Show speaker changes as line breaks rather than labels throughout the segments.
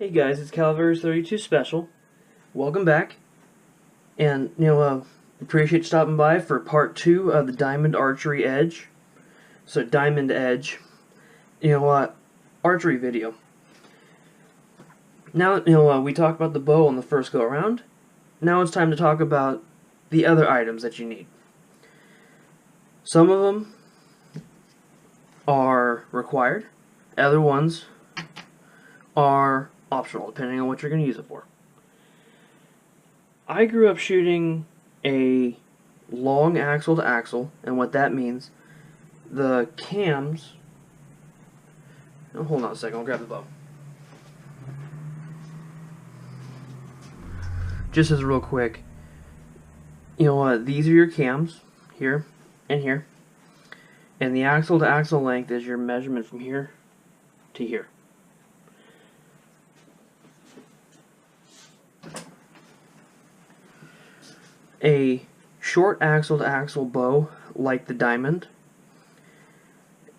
Hey guys, it's Calvary's32 Special. Welcome back. And, appreciate you stopping by for part 2 of the Diamond Archery Edge. So, Diamond Edge, archery video. Now, we talked about the bow on the first go-around. Now it's time to talk about the other items that you need. Some of them are required. Other ones are optional, depending on what you're going to use it for. I grew up shooting a long axle to axle, and what that means, the cams... Oh, hold on a second, I'll grab the bow. Just as real quick, these are your cams, here and here, and the axle to axle length is your measurement from here to here. A short axle to axle bow, like the Diamond,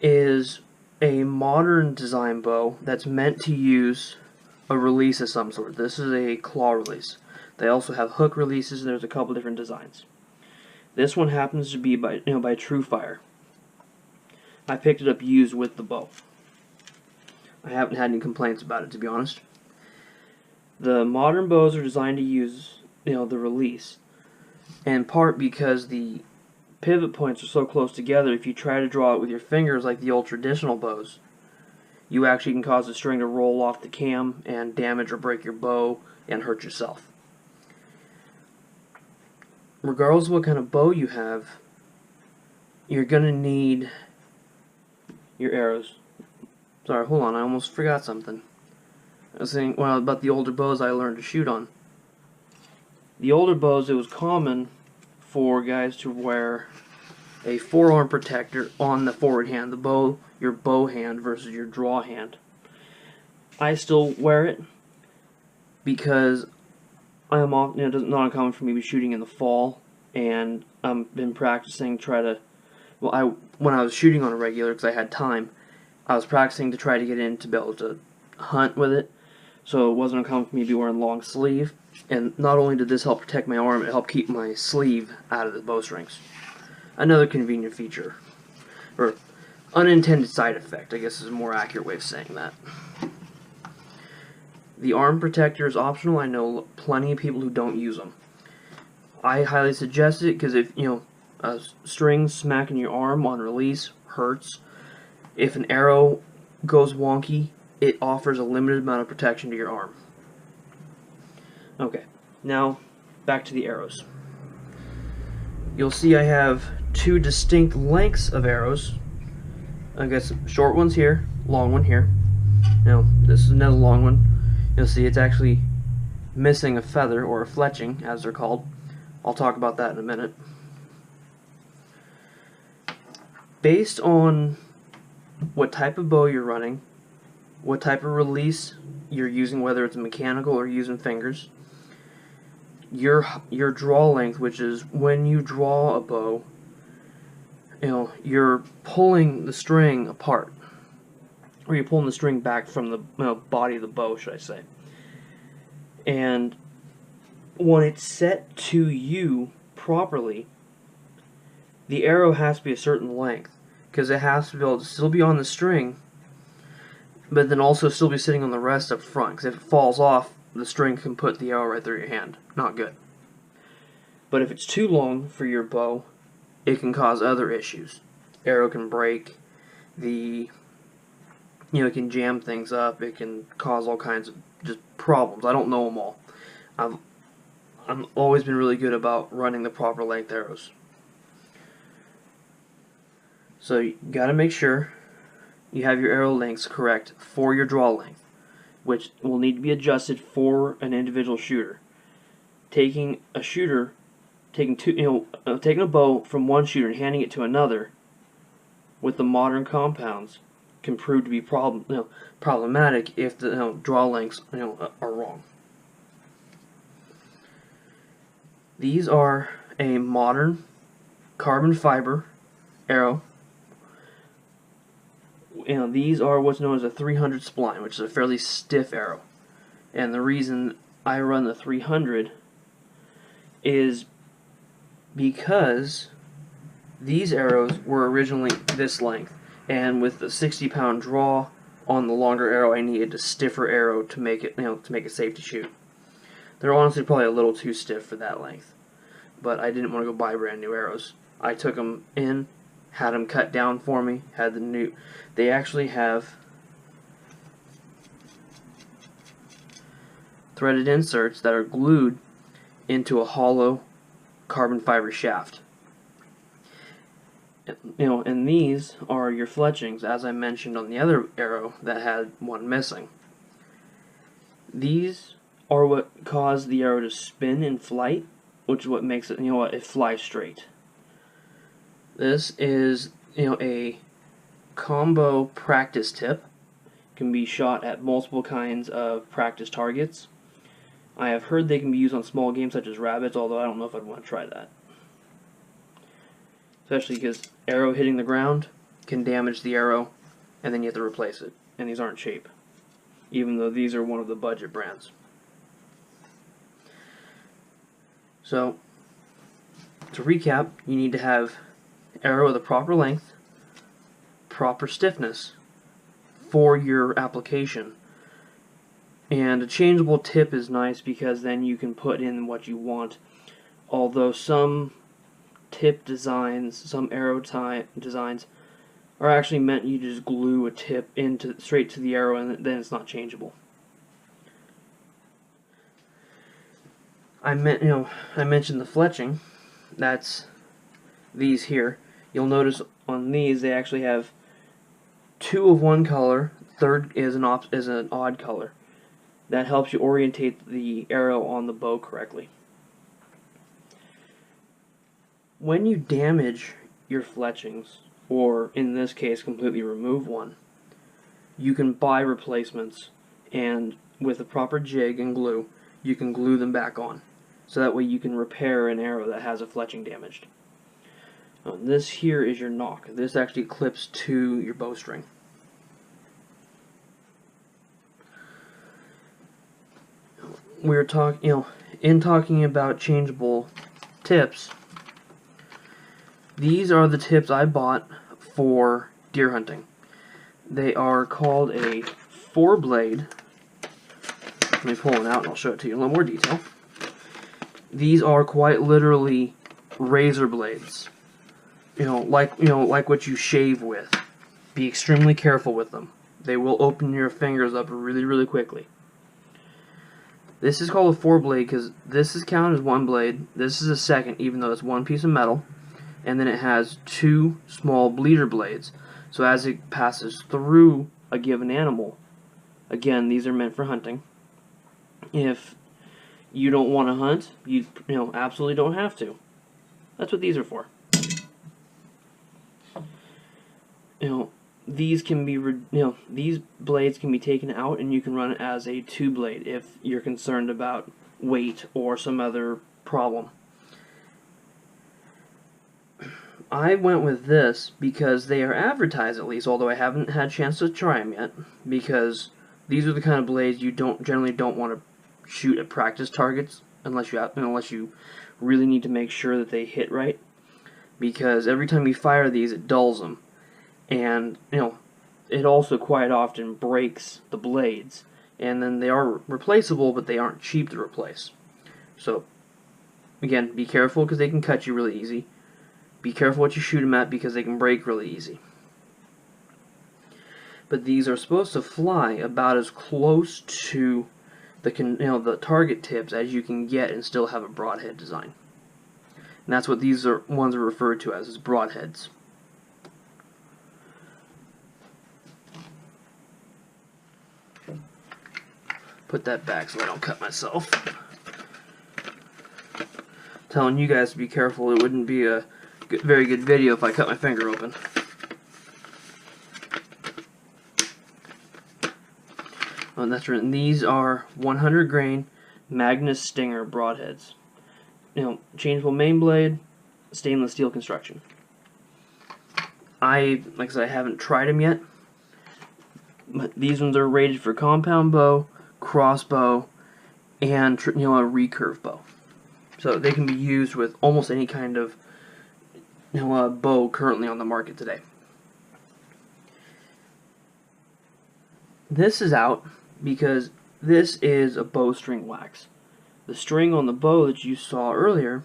is a modern design bow that's meant to use a release of some sort. This is a claw release. They also have hook releases, and there's a couple different designs. This one happens to be by True Fire. I picked it up used with the bow. I haven't had any complaints about it, to be honest. The modern bows are designed to use the release, in part because the pivot points are so close together. If you try to draw it with your fingers like the old traditional bows, you actually can cause the string to roll off the cam and damage or break your bow and hurt yourself. Regardless of what kind of bow you have, you're going to need your arrows. Sorry, hold on, I almost forgot something. I was saying, about the older bows I learned to shoot on. The older bows, it was common for guys to wear a forearm protector on the forward hand, the bow, your bow hand versus your draw hand. I still wear it because it's not uncommon for me to be shooting in the fall, and I've been practicing when I was shooting on a regular, because I had time, I was practicing to try to get in to be able to hunt with it, so it wasn't uncommon for me to be wearing long sleeve. And not only did this help protect my arm, it helped keep my sleeve out of the bowstrings. Another convenient feature, or unintended side effect, I guess is a more accurate way of saying that. The arm protector is optional. I know plenty of people who don't use them. I highly suggest it because if, a string smacking your arm on release hurts. If an arrow goes wonky, it offers a limited amount of protection to your arm. Okay, now back to the arrows. You'll see I have two distinct lengths of arrows. I guess short one's here, long one here. Now, this is another long one. You'll see it's actually missing a feather, or a fletching, as they're called. I'll talk about that in a minute. Based on what type of bow you're running, what type of release you're using, whether it's mechanical or using fingers, your draw length, which is when you draw a bow, you're pulling the string apart, or you're pulling the string back from the body of the bow, should I say. And when it's set to you properly, the arrow has to be a certain length, because it has to be able to still be on the string, but then also still be sitting on the rest up front, because if it falls off, the string can put the arrow right through your hand. Not good. But if it's too long for your bow, it can cause other issues. Arrow can break, it can jam things up, it can cause all kinds of just problems. I don't know them all. I've always been really good about running the proper length arrows. So you gotta make sure you have your arrow lengths correct for your draw length, which will need to be adjusted for an individual shooter. Taking a bow from one shooter and handing it to another with the modern compounds can prove to be problematic if the draw lengths are wrong. These are a modern carbon fiber arrow. These are what's known as a 300 spline, which is a fairly stiff arrow. And the reason I run the 300 is because these arrows were originally this length, and with the 60-pound draw on the longer arrow, I needed a stiffer arrow to make it, to make it safe to shoot. They're honestly probably a little too stiff for that length, but I didn't want to go buy brand new arrows. I took them in, had them cut down for me, had the new. They actually have threaded inserts that are glued into a hollow carbon fiber shaft. And these are your fletchings, as I mentioned on the other arrow that had one missing. These are what cause the arrow to spin in flight, which is what makes it, it flies straight. This is, a combo practice tip. It can be shot at multiple kinds of practice targets. I have heard they can be used on small games such as rabbits, although I don't know if I'd want to try that. Especially because arrow hitting the ground can damage the arrow, and then you have to replace it. And these aren't cheap, even though these are one of the budget brands. So, to recap, you need to have arrow of the proper length, proper stiffness for your application. And a changeable tip is nice because then you can put in what you want. Although some tip designs, some arrow designs are actually meant you just glue a tip straight to the arrow, and then it's not changeable. I mentioned the fletching. That's these here. You'll notice on these they actually have two of one color, third is an odd color. That helps you orientate the arrow on the bow correctly. When you damage your fletchings, or in this case completely remove one, you can buy replacements, and with a proper jig and glue, you can glue them back on. So that way you can repair an arrow that has a fletching damaged. This here is your nock. This actually clips to your bowstring. We were talking, in talking about changeable tips, these are the tips I bought for deer hunting. They are called a 4-blade. Let me pull one out and I'll show it to you in a little more detail. These are quite literally razor blades. Like what you shave with. Be extremely careful with them. They will open your fingers up really, really quickly. This is called a 4-blade because this is counted as one blade. This is a second, even though it's one piece of metal. And then it has two small bleeder blades. So as it passes through a given animal, again, these are meant for hunting. If you don't want to hunt, you absolutely don't have to. That's what these are for. These can be these blades can be taken out, and you can run it as a 2-blade if you're concerned about weight or some other problem. I went with this because they are advertised, at least, although I haven't had a chance to try them yet, because these are the kind of blades you generally don't want to shoot at practice targets unless you really need to make sure that they hit right, because every time you fire these, it dulls them. And, it also quite often breaks the blades. And then they are replaceable, but they aren't cheap to replace. So, again, be careful because they can cut you really easy. Be careful what you shoot them at because they can break really easy. But these are supposed to fly about as close to the target tips as you can get and still have a broadhead design. And that's what these ones are referred to as broadheads. Put that back so I don't cut myself. Telling you guys to be careful. It wouldn't be a very good video if I cut my finger open. And that's right. These are 100 grain Magnus Stinger broadheads. Changeable main blade, stainless steel construction. Like I said, I haven't tried them yet. But these ones are rated for compound bow, crossbow, and a recurve bow. So they can be used with almost any kind of bow currently on the market today. This is out because this is a bowstring wax. The string on the bow that you saw earlier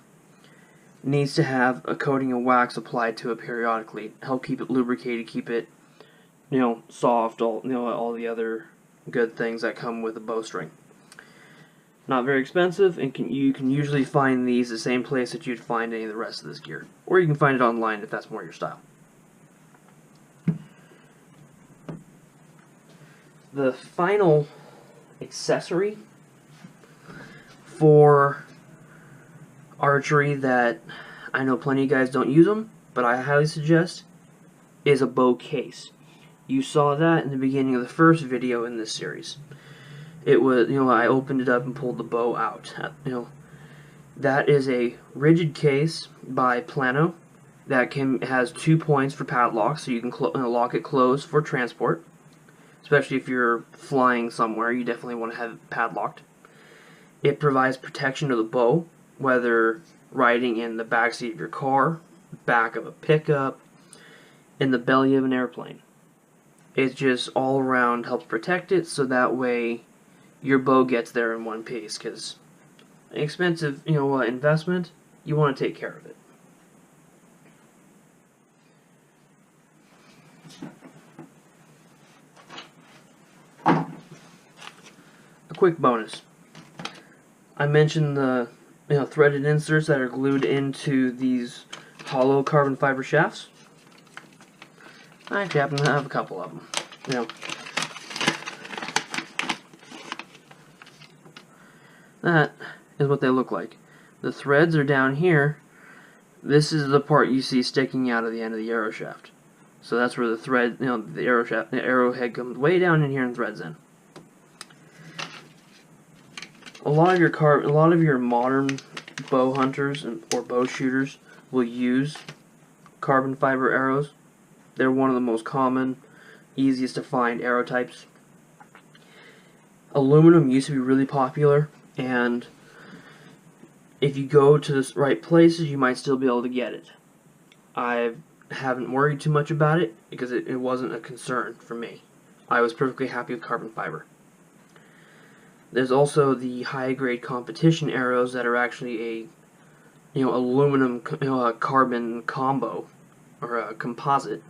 needs to have a coating of wax applied to it periodically, help keep it lubricated, keep it soft, all the other good things that come with a bowstring. Not very expensive, and you can usually find these the same place that you'd find any of the rest of this gear. Or you can find it online if that's more your style. The final accessory for archery that I know plenty of guys don't use them, but I highly suggest, is a bow case. You saw that in the beginning of the first video in this series. It was, I opened it up and pulled the bow out. That is a rigid case by Plano that has 2 points for padlocks, so you can lock it closed for transport. Especially if you're flying somewhere, you definitely want to have it padlocked. It provides protection to the bow, whether riding in the backseat of your car, back of a pickup, in the belly of an airplane. It just all around helps protect it, so that way your bow gets there in one piece, because an expensive, investment, you want to take care of it. A quick bonus. I mentioned the threaded inserts that are glued into these hollow carbon fiber shafts. I actually happen to have a couple of them. That is what they look like. The threads are down here. This is the part you see sticking out of the end of the arrow shaft. So that's where the thread, the arrowhead comes way down in here and threads in. A lot of your modern bow hunters or bow shooters will use carbon fiber arrows. They're one of the most common, easiest to find arrow types. Aluminum used to be really popular, and if you go to the right places, you might still be able to get it. I haven't worried too much about it because it wasn't a concern for me. I was perfectly happy with carbon fiber. There's also the high-grade competition arrows that are actually a aluminum carbon combo or a composite,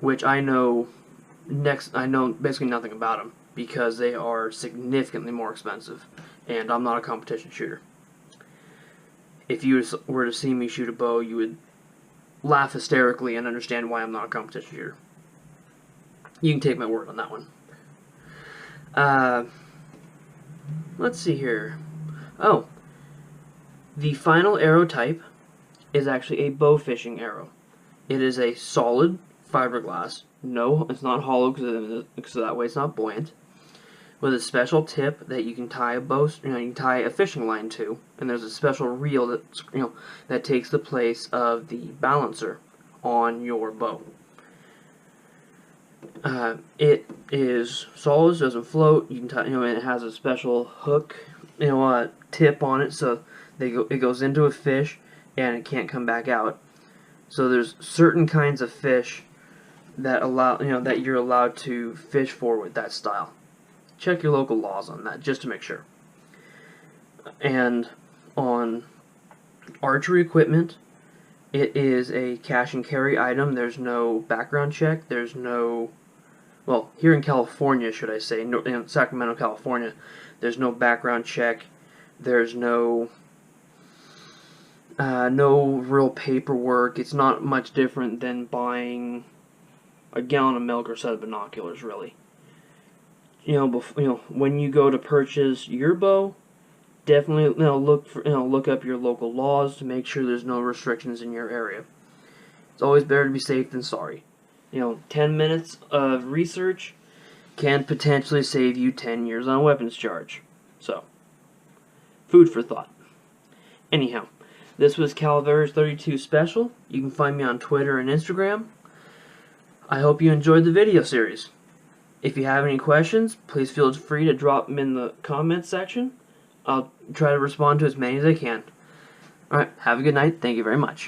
which I know basically nothing about them because they are significantly more expensive, and I'm not a competition shooter. If you were to see me shoot a bow, you would laugh hysterically and understand why I'm not a competition shooter. You can take my word on that one. Let's see here. Oh, the final arrow type is actually a bow fishing arrow. It is a solid fiberglass. No, it's not hollow because that way it's not buoyant. With a special tip that you can tie you can tie a fishing line to, and there's a special reel that takes the place of the balancer on your bow. It is solid, doesn't float. You can tie, and it has a special hook, tip on it, so it goes into a fish and it can't come back out. So there's certain kinds of fish that that you're allowed to fish for with that style. Check your local laws on that just to make sure. And on archery equipment, it is a cash and carry item. There's no background check. There's no, well, here in California, should I say, in Sacramento, California, there's no background check. There's no real paperwork. It's not much different than buying a gallon of milk or a set of binoculars, really. When you go to purchase your bow, definitely look up your local laws to make sure there's no restrictions in your area. It's always better to be safe than sorry. 10 minutes of research can potentially save you 10 years on a weapons charge. So, food for thought. Anyhow, this was Calaveras 32 Special. You can find me on Twitter and Instagram. I hope you enjoyed the video series. If you have any questions, please feel free to drop them in the comments section. I'll try to respond to as many as I can. Alright, have a good night. Thank you very much.